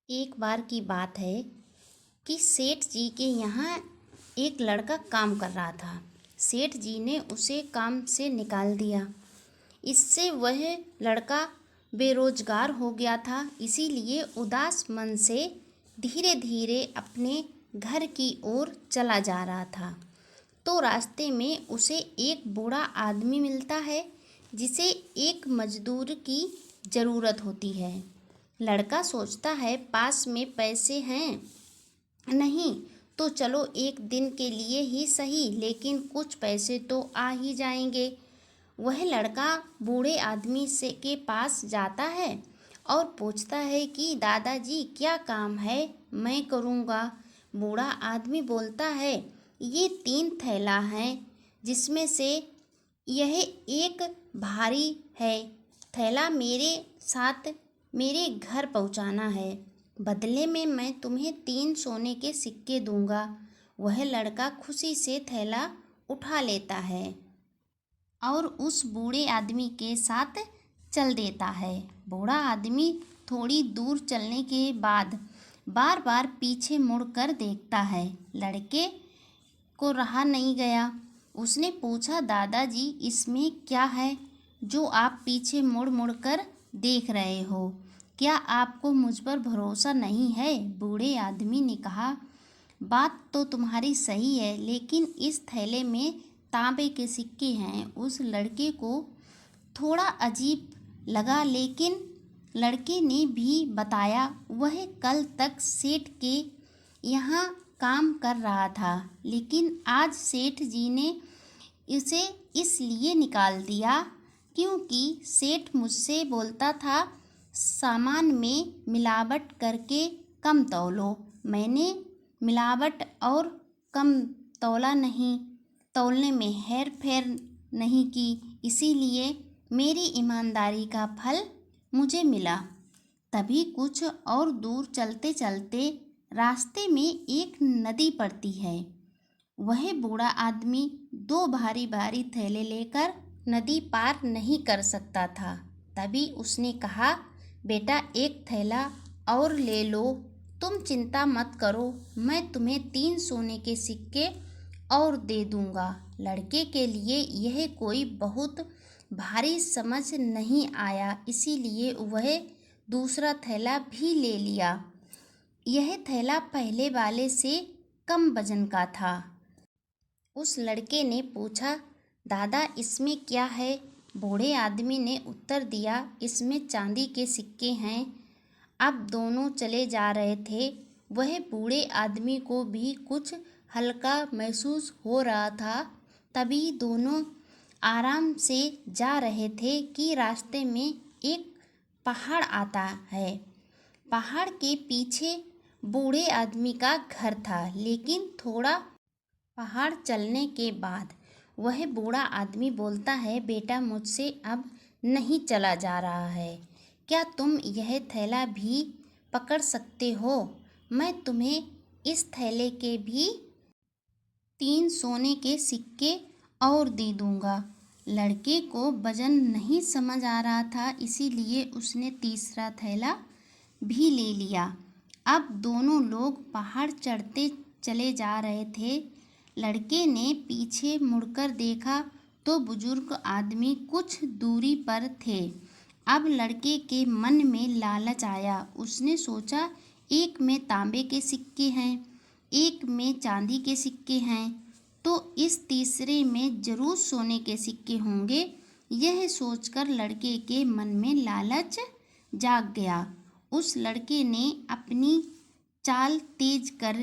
एक बार की बात है कि सेठ जी के यहाँ एक लड़का काम कर रहा था। सेठ जी ने उसे काम से निकाल दिया। इससे वह लड़का बेरोजगार हो गया था, इसीलिए उदास मन से धीरे धीरे अपने घर की ओर चला जा रहा था। तो रास्ते में उसे एक बूढ़ा आदमी मिलता है जिसे एक मजदूर की ज़रूरत होती है। लड़का सोचता है पास में पैसे हैं नहीं तो चलो एक दिन के लिए ही सही, लेकिन कुछ पैसे तो आ ही जाएंगे। वह लड़का बूढ़े आदमी से के पास जाता है और पूछता है कि दादाजी क्या काम है, मैं करूँगा। बूढ़ा आदमी बोलता है ये 3 थैला हैं, जिसमें से यह एक भारी है। थैला मेरे साथ मेरे घर पहुंचाना है, बदले में मैं तुम्हें 3 सोने के सिक्के दूंगा। वह लड़का खुशी से थैला उठा लेता है और उस बूढ़े आदमी के साथ चल देता है। बूढ़ा आदमी थोड़ी दूर चलने के बाद बार बार पीछे मुड़कर देखता है। लड़के को रहा नहीं गया। उसने पूछा, दादाजी इसमें क्या है जो आप पीछे मुड़ मुड़ कर देख रहे हो? क्या आपको मुझ पर भरोसा नहीं है? बूढ़े आदमी ने कहा, बात तो तुम्हारी सही है, लेकिन इस थैले में तांबे के सिक्के हैं। उस लड़के को थोड़ा अजीब लगा, लेकिन लड़के ने भी बताया वह कल तक सेठ के यहाँ काम कर रहा था, लेकिन आज सेठ जी ने इसे इसलिए निकाल दिया क्योंकि सेठ मुझसे बोलता था सामान में मिलावट करके कम तौलो। मैंने मिलावट और कम तौला नहीं, तौलने में हेर फेर नहीं की, इसीलिए मेरी ईमानदारी का फल मुझे मिला। तभी कुछ और दूर चलते चलते रास्ते में एक नदी पड़ती है। वह बूढ़ा आदमी 2 भारी भारी थैले लेकर नदी पार नहीं कर सकता था। तभी उसने कहा, बेटा एक थैला और ले लो, तुम चिंता मत करो, मैं तुम्हें 3 सोने के सिक्के और दे दूंगा। लड़के के लिए यह कोई बहुत भारी समझ नहीं आया, इसीलिए वह दूसरा थैला भी ले लिया। यह थैला पहले वाले से कम वजन का था। उस लड़के ने पूछा, दादा इसमें क्या है? बूढ़े आदमी ने उत्तर दिया, इसमें चांदी के सिक्के हैं। अब दोनों चले जा रहे थे। वह बूढ़े आदमी को भी कुछ हल्का महसूस हो रहा था। तभी दोनों आराम से जा रहे थे कि रास्ते में एक पहाड़ आता है। पहाड़ के पीछे बूढ़े आदमी का घर था, लेकिन थोड़ा पहाड़ चलने के बाद वह बूढ़ा आदमी बोलता है, बेटा मुझसे अब नहीं चला जा रहा है, क्या तुम यह थैला भी पकड़ सकते हो? मैं तुम्हें इस थैले के भी 3 सोने के सिक्के और दे दूंगा। लड़के को वजन नहीं समझ आ रहा था, इसीलिए उसने तीसरा थैला भी ले लिया। अब दोनों लोग पहाड़ चढ़ते चले जा रहे थे। लड़के ने पीछे मुड़कर देखा तो बुजुर्ग आदमी कुछ दूरी पर थे। अब लड़के के मन में लालच आया। उसने सोचा, एक में तांबे के सिक्के हैं, एक में चांदी के सिक्के हैं, तो इस तीसरे में जरूर सोने के सिक्के होंगे। यह सोचकर लड़के के मन में लालच जाग गया। उस लड़के ने अपनी चाल तेज कर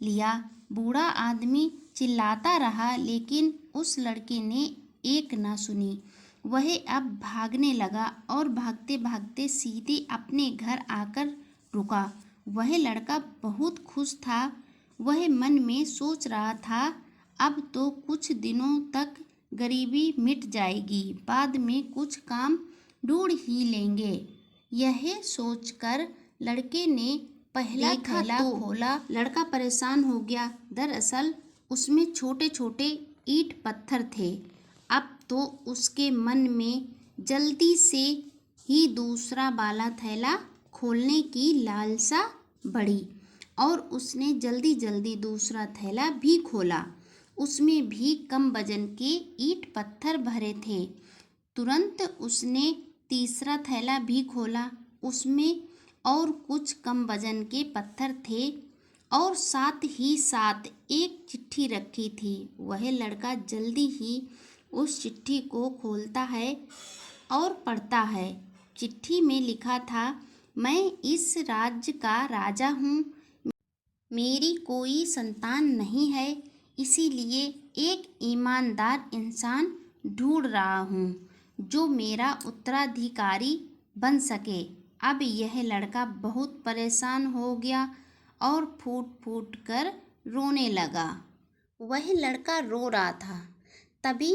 लिया। बूढ़ा आदमी चिल्लाता रहा, लेकिन उस लड़के ने एक ना सुनी। वह अब भागने लगा और भागते भागते सीधे अपने घर आकर रुका। वह लड़का बहुत खुश था। वह मन में सोच रहा था, अब तो कुछ दिनों तक गरीबी मिट जाएगी, बाद में कुछ काम ढूंढ ही लेंगे। यह सोचकर लड़के ने पहला थैला खोला। लड़का परेशान हो गया। दरअसल उसमें छोटे छोटे ईंट पत्थर थे। अब तो उसके मन में जल्दी से ही दूसरा वाला थैला खोलने की लालसा बढ़ी और उसने जल्दी जल्दी दूसरा थैला भी खोला। उसमें भी कम वजन के ईंट पत्थर भरे थे। तुरंत उसने तीसरा थैला भी खोला। उसमें और कुछ कम वजन के पत्थर थे और साथ ही साथ एक चिट्ठी रखी थी। वह लड़का जल्दी ही उस चिट्ठी को खोलता है और पढ़ता है। चिट्ठी में लिखा था, मैं इस राज्य का राजा हूँ। मेरी कोई संतान नहीं है, इसीलिए एक ईमानदार इंसान ढूंढ रहा हूँ जो मेरा उत्तराधिकारी बन सके। अब यह लड़का बहुत परेशान हो गया और फूट फूट कर रोने लगा। वह लड़का रो रहा था। तभी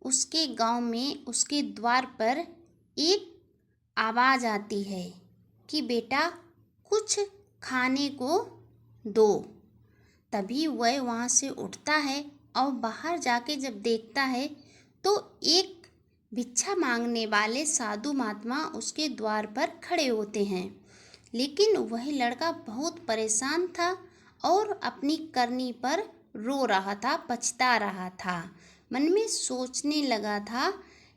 उसके गांव में उसके द्वार पर एक आवाज़ आती है कि बेटा कुछ खाने को दो। तभी वह वहाँ से उठता है और बाहर जाके जब देखता है तो एक भिक्षा मांगने वाले साधु महात्मा उसके द्वार पर खड़े होते हैं। लेकिन वह लड़का बहुत परेशान था और अपनी करनी पर रो रहा था, पछता रहा था। मन में सोचने लगा था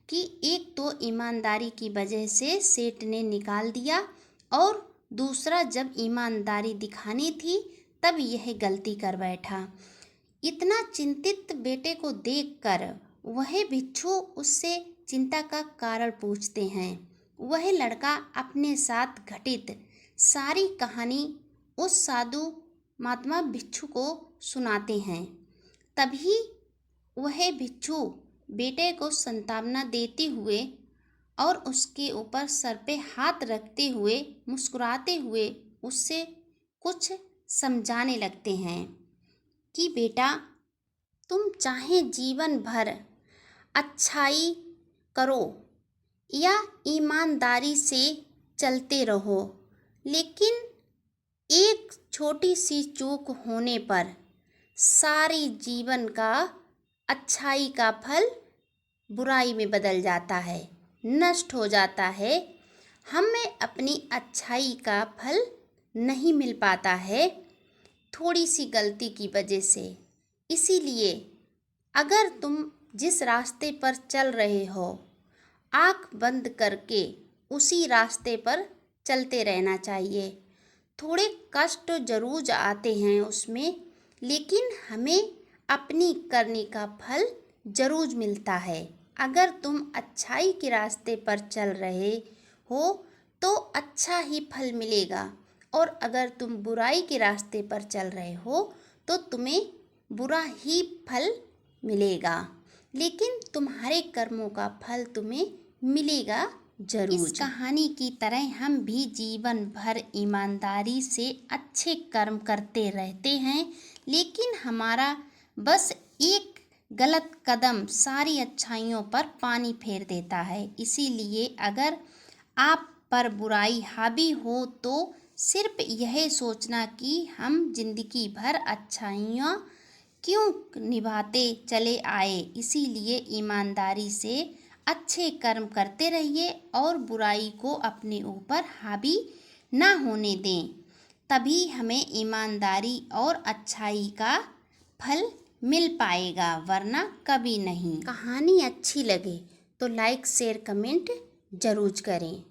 कि एक तो ईमानदारी की वजह से सेठ ने निकाल दिया और दूसरा जब ईमानदारी दिखानी थी तब यह गलती कर बैठा। इतना चिंतित बेटे को देखकर वह भिक्षु उससे चिंता का कारण पूछते हैं। वह लड़का अपने साथ घटित सारी कहानी उस साधु महात्मा भिक्षु को सुनाते हैं। तभी वह भिक्षु बेटे को सांत्वना देते हुए और उसके ऊपर सर पे हाथ रखते हुए मुस्कुराते हुए उससे कुछ समझाने लगते हैं कि बेटा तुम चाहे जीवन भर अच्छाई करो या ईमानदारी से चलते रहो, लेकिन एक छोटी सी चूक होने पर सारी जीवन का अच्छाई का फल बुराई में बदल जाता है, नष्ट हो जाता है। हमें अपनी अच्छाई का फल नहीं मिल पाता है थोड़ी सी गलती की वजह से। इसीलिए अगर तुम जिस रास्ते पर चल रहे हो, आँख बंद करके उसी रास्ते पर चलते रहना चाहिए। थोड़े कष्ट जरूर आते हैं उसमें, लेकिन हमें अपनी करनी का फल जरूर मिलता है। अगर तुम अच्छाई के रास्ते पर चल रहे हो तो अच्छा ही फल मिलेगा, और अगर तुम बुराई के रास्ते पर चल रहे हो तो तुम्हें बुरा ही फल मिलेगा, लेकिन तुम्हारे कर्मों का फल तुम्हें मिलेगा जरूर। इस कहानी की तरह हम भी जीवन भर ईमानदारी से अच्छे कर्म करते रहते हैं, लेकिन हमारा बस एक गलत कदम सारी अच्छाइयों पर पानी फेर देता है। इसीलिए अगर आप पर बुराई हावी हो तो सिर्फ यह सोचना कि हम जिंदगी भर अच्छाइयाँ क्यों निभाते चले आए। इसीलिए ईमानदारी से अच्छे कर्म करते रहिए और बुराई को अपने ऊपर हावी ना होने दें, तभी हमें ईमानदारी और अच्छाई का फल मिल पाएगा, वरना कभी नहीं। कहानी अच्छी लगे तो लाइक शेयर कमेंट जरूर करें।